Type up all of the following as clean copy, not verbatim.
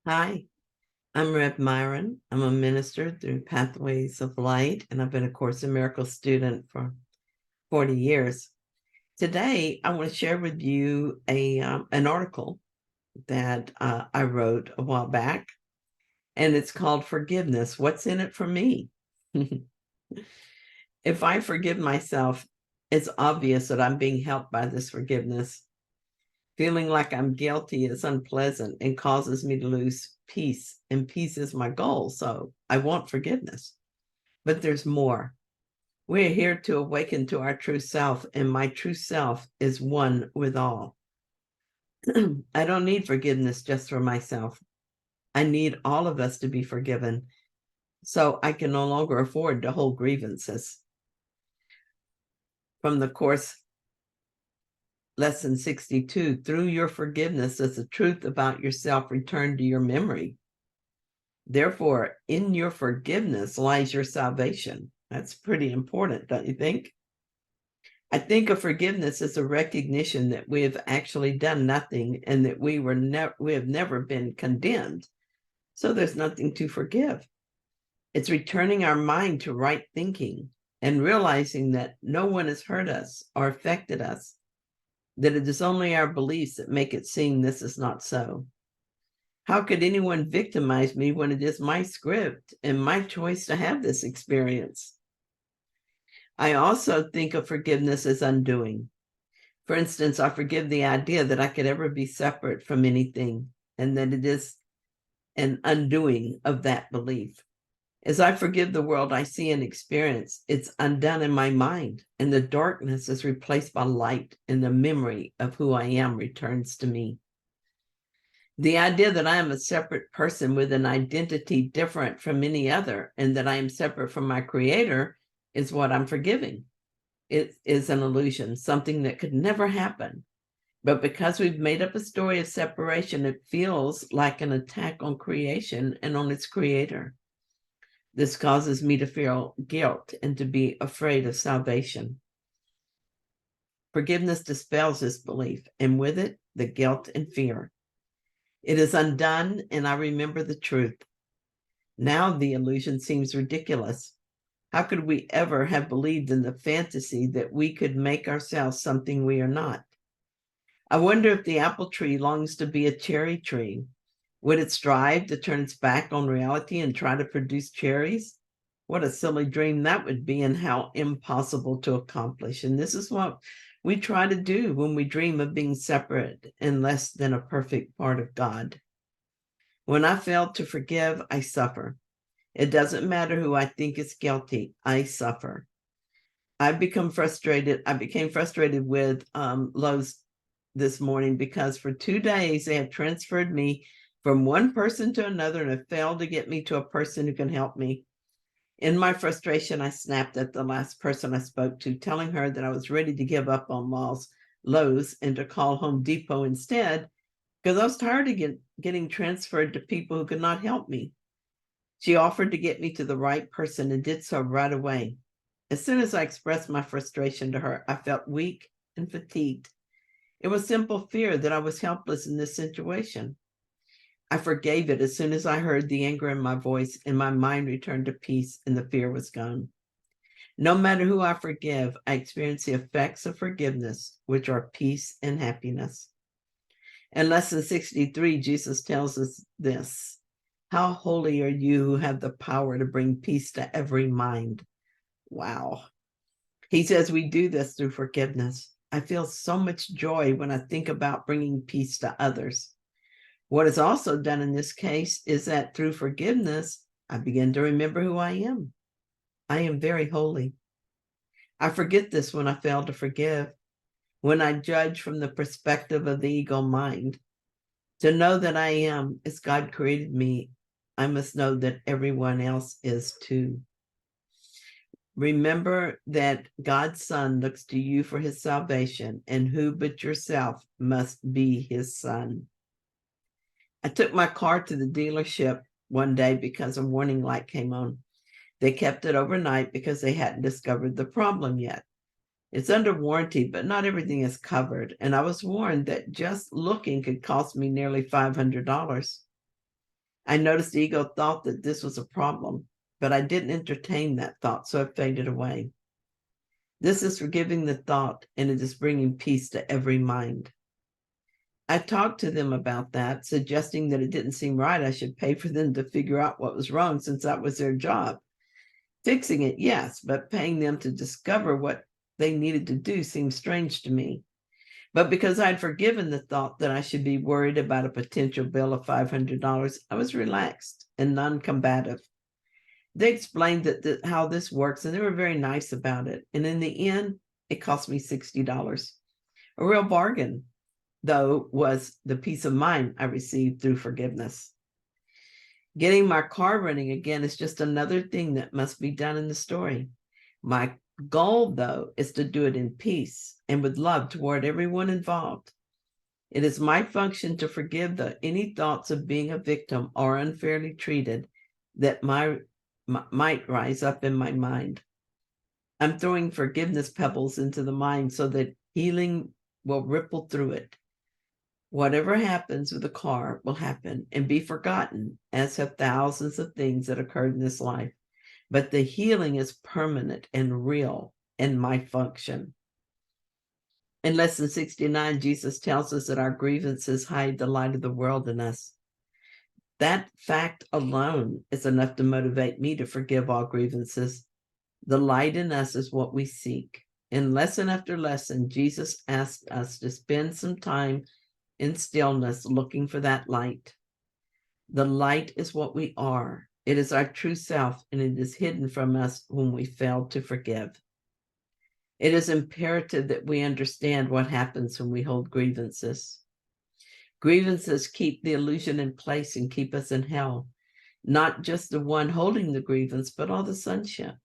Hi, I'm Rev Myron. I'm a minister through Pathways of Light, and I've been a Course in Miracles student for 40 years. Today, I want to share with you an article that I wrote a while back, and it's called Forgiveness. What's in it for me? If I forgive myself, it's obvious that I'm being helped by this forgiveness. Feeling like I'm guilty is unpleasant and causes me to lose peace, and peace is my goal, so I want forgiveness. But there's more. We're here to awaken to our true self, and my true self is one with all. I don't need forgiveness just for myself. I need all of us to be forgiven, so I can no longer afford to hold grievances. From the Course, Lesson 62, through your forgiveness does the truth about yourself return to your memory. Therefore, in your forgiveness lies your salvation. That's pretty important, don't you think? I think of forgiveness as a recognition that we have actually done nothing and that we have never been condemned. So there's nothing to forgive. It's returning our mind to right thinking and realizing that no one has hurt us or affected us, that it is only our beliefs that make it seem this is not so. How could anyone victimize me when it is my script and my choice to have this experience? I also think of forgiveness as undoing. For instance, I forgive the idea that I could ever be separate from anything, and that it is an undoing of that belief. As I forgive the world I see and experience, it's undone in my mind, and the darkness is replaced by light, and the memory of who I am returns to me. The idea that I am a separate person with an identity different from any other, and that I am separate from my creator, is what I'm forgiving. It is an illusion, something that could never happen. But because we've made up a story of separation, it feels like an attack on creation and on its creator. This causes me to feel guilt and to be afraid of salvation. Forgiveness dispels this belief, and with it, the guilt and fear. It is undone, and I remember the truth. Now the illusion seems ridiculous. How could we ever have believed in the fantasy that we could make ourselves something we are not? I wonder if the apple tree longs to be a cherry tree. Would it strive to turn its back on reality and try to produce cherries? What a silly dream that would be, and how impossible to accomplish. And this is what we try to do when we dream of being separate and less than a perfect part of God. When I fail to forgive, I suffer. It doesn't matter who I think is guilty, I suffer. I became frustrated with Lowe's this morning because for 2 days they had transferred me from one person to another and have failed to get me to a person who can help me. In my frustration, I snapped at the last person I spoke to, telling her that I was ready to give up on Lowe's and to call Home Depot instead, because I was tired of getting transferred to people who could not help me. She offered to get me to the right person and did so right away. As soon as I expressed my frustration to her, I felt weak and fatigued. It was simple fear that I was helpless in this situation. I forgave it as soon as I heard the anger in my voice, and my mind returned to peace and the fear was gone. No matter who I forgive, I experience the effects of forgiveness, which are peace and happiness. In Lesson 63, Jesus tells us this: how holy are you who have the power to bring peace to every mind? Wow. He says we do this through forgiveness. I feel so much joy when I think about bringing peace to others. What is also done in this case is that through forgiveness, I begin to remember who I am. I am very holy. I forget this when I fail to forgive, when I judge from the perspective of the ego mind. To know that I am as God created me, I must know that everyone else is too. Remember that God's Son looks to you for his salvation, and who but yourself must be his son. I took my car to the dealership one day because a warning light came on. They kept it overnight because they hadn't discovered the problem yet. It's under warranty, but not everything is covered, and I was warned that just looking could cost me nearly $500. I noticed the ego thought that this was a problem, but I didn't entertain that thought, so it faded away. This is forgiving the thought, and it is bringing peace to every mind. I talked to them about that, suggesting that it didn't seem right I should pay for them to figure out what was wrong since that was their job. Fixing it, yes, but paying them to discover what they needed to do seemed strange to me. But because I'd forgiven the thought that I should be worried about a potential bill of $500, I was relaxed and non-combative. They explained how this works, and they were very nice about it. And in the end, it cost me $60. A real bargain, though, was the peace of mind I received through forgiveness. Getting my car running again is just another thing that must be done in the story. My goal, though, is to do it in peace and with love toward everyone involved. It is my function to forgive any thoughts of being a victim or unfairly treated that might rise up in my mind. I'm throwing forgiveness pebbles into the mind so that healing will ripple through it. Whatever happens with the car will happen and be forgotten, as have thousands of things that occurred in this life. But the healing is permanent and real in my function. In Lesson 69, Jesus tells us that our grievances hide the light of the world in us. That fact alone is enough to motivate me to forgive all grievances. The light in us is what we seek. In lesson after lesson, Jesus asked us to spend some time in stillness looking for that light. The light is what we are. It is our true self, and it is hidden from us when we fail to forgive. It is imperative that we understand what happens when we hold grievances. Grievances keep the illusion in place and keep us in hell, not just the one holding the grievance, but all the sonship.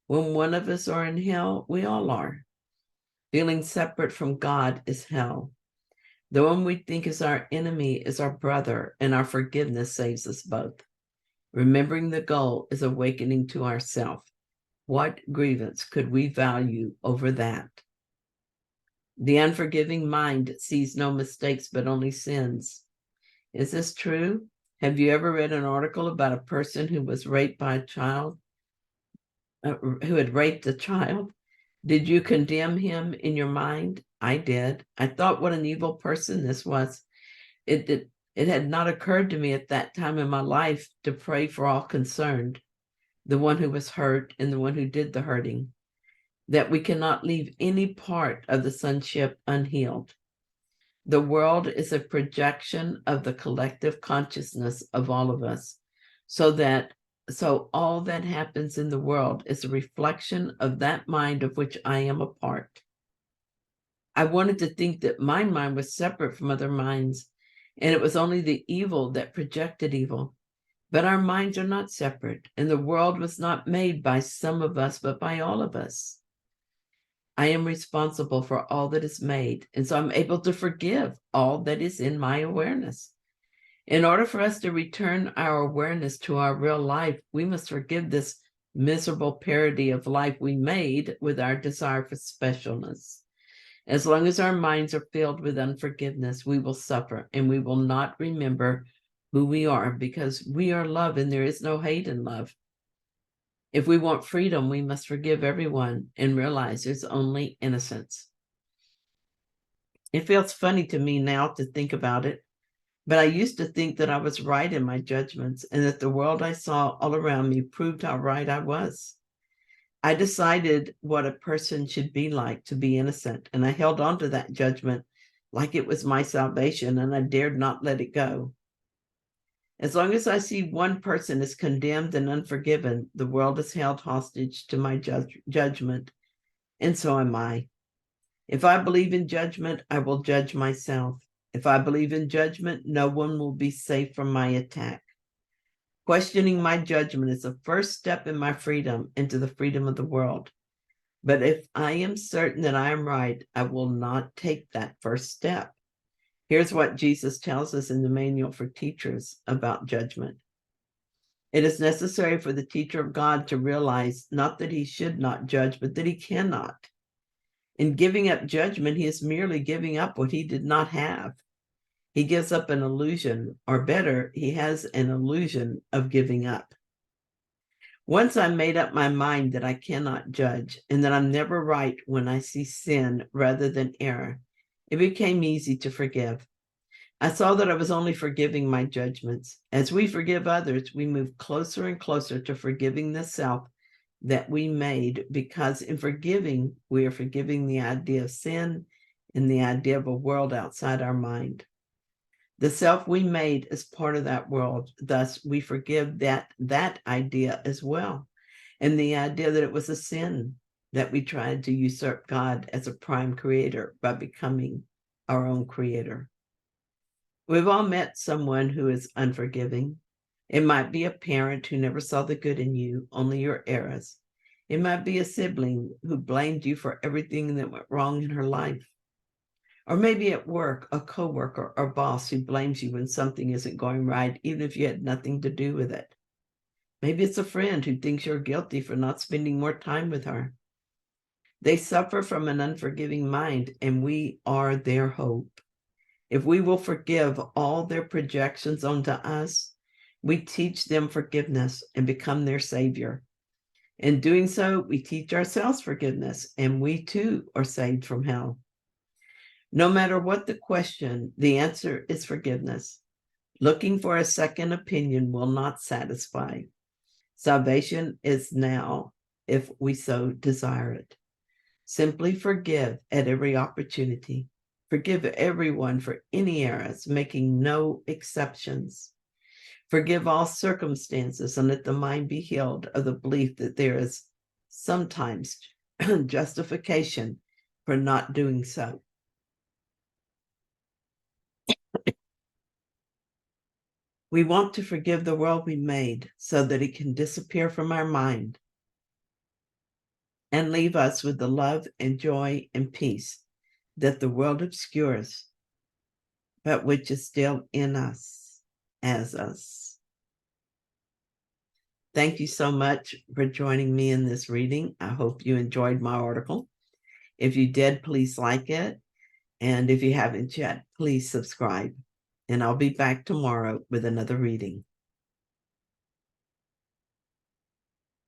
When one of us are in hell, we all are. Feeling separate from God is hell. The one we think is our enemy is our brother, and our forgiveness saves us both. Remembering the goal is awakening to ourself. What grievance could we value over that? The unforgiving mind sees no mistakes, but only sins. Is this true? Have you ever read an article about a person who was raped by a child, who had raped a child? Did you condemn him in your mind? I did. I thought what an evil person this was. It had not occurred to me at that time in my life to pray for all concerned, the one who was hurt and the one who did the hurting, that we cannot leave any part of the sonship unhealed. The world is a projection of the collective consciousness of all of us, so all that happens in the world is a reflection of that mind of which I am a part. I wanted to think that my mind was separate from other minds, and it was only the evil that projected evil. But our minds are not separate, and the world was not made by some of us, but by all of us. I am responsible for all that is made, and so I'm able to forgive all that is in my awareness. In order for us to return our awareness to our real life, we must forgive this miserable parody of life we made with our desire for specialness. As long as our minds are filled with unforgiveness, we will suffer, and we will not remember who we are, because we are love and there is no hate in love. If we want freedom, we must forgive everyone and realize there's only innocence. It feels funny to me now to think about it, but I used to think that I was right in my judgments and that the world I saw all around me proved how right I was. I decided what a person should be like to be innocent, and I held on to that judgment like it was my salvation, and I dared not let it go. As long as I see one person is condemned and unforgiven, the world is held hostage to my judgment, and so am I. If I believe in judgment, I will judge myself. If I believe in judgment, no one will be safe from my attack. Questioning my judgment is the first step in my freedom into the freedom of the world. But if I am certain that I am right, I will not take that first step. Here's what Jesus tells us in the manual for teachers about judgment. It is necessary for the teacher of God to realize not that he should not judge, but that he cannot. In giving up judgment, he is merely giving up what he did not have. He gives up an illusion, or better, he has an illusion of giving up. Once I made up my mind that I cannot judge and that I'm never right when I see sin rather than error, it became easy to forgive. I saw that I was only forgiving my judgments. As we forgive others, we move closer and closer to forgiving the self that we made, because in forgiving, we are forgiving the idea of sin and the idea of a world outside our mind. The self we made is part of that world. Thus, we forgive that idea as well. And the idea that it was a sin that we tried to usurp God as a prime creator by becoming our own creator. We've all met someone who is unforgiving. It might be a parent who never saw the good in you, only your errors. It might be a sibling who blamed you for everything that went wrong in her life. Or maybe at work, a coworker or boss who blames you when something isn't going right, even if you had nothing to do with it. Maybe it's a friend who thinks you're guilty for not spending more time with her. They suffer from an unforgiving mind, and we are their hope. If we will forgive all their projections onto us, we teach them forgiveness and become their savior. In doing so, we teach ourselves forgiveness, and we too are saved from hell. No matter what the question, the answer is forgiveness. Looking for a second opinion will not satisfy. Salvation is now, if we so desire it. Simply forgive at every opportunity. Forgive everyone for any errors, making no exceptions. Forgive all circumstances, and let the mind be healed of the belief that there is sometimes justification for not doing so. We want to forgive the world we made so that it can disappear from our mind and leave us with the love and joy and peace that the world obscures, but which is still in us, as us. Thank you so much for joining me in this reading. I hope you enjoyed my article. If you did, please like it. And if you haven't yet, please subscribe. And I'll be back tomorrow with another reading.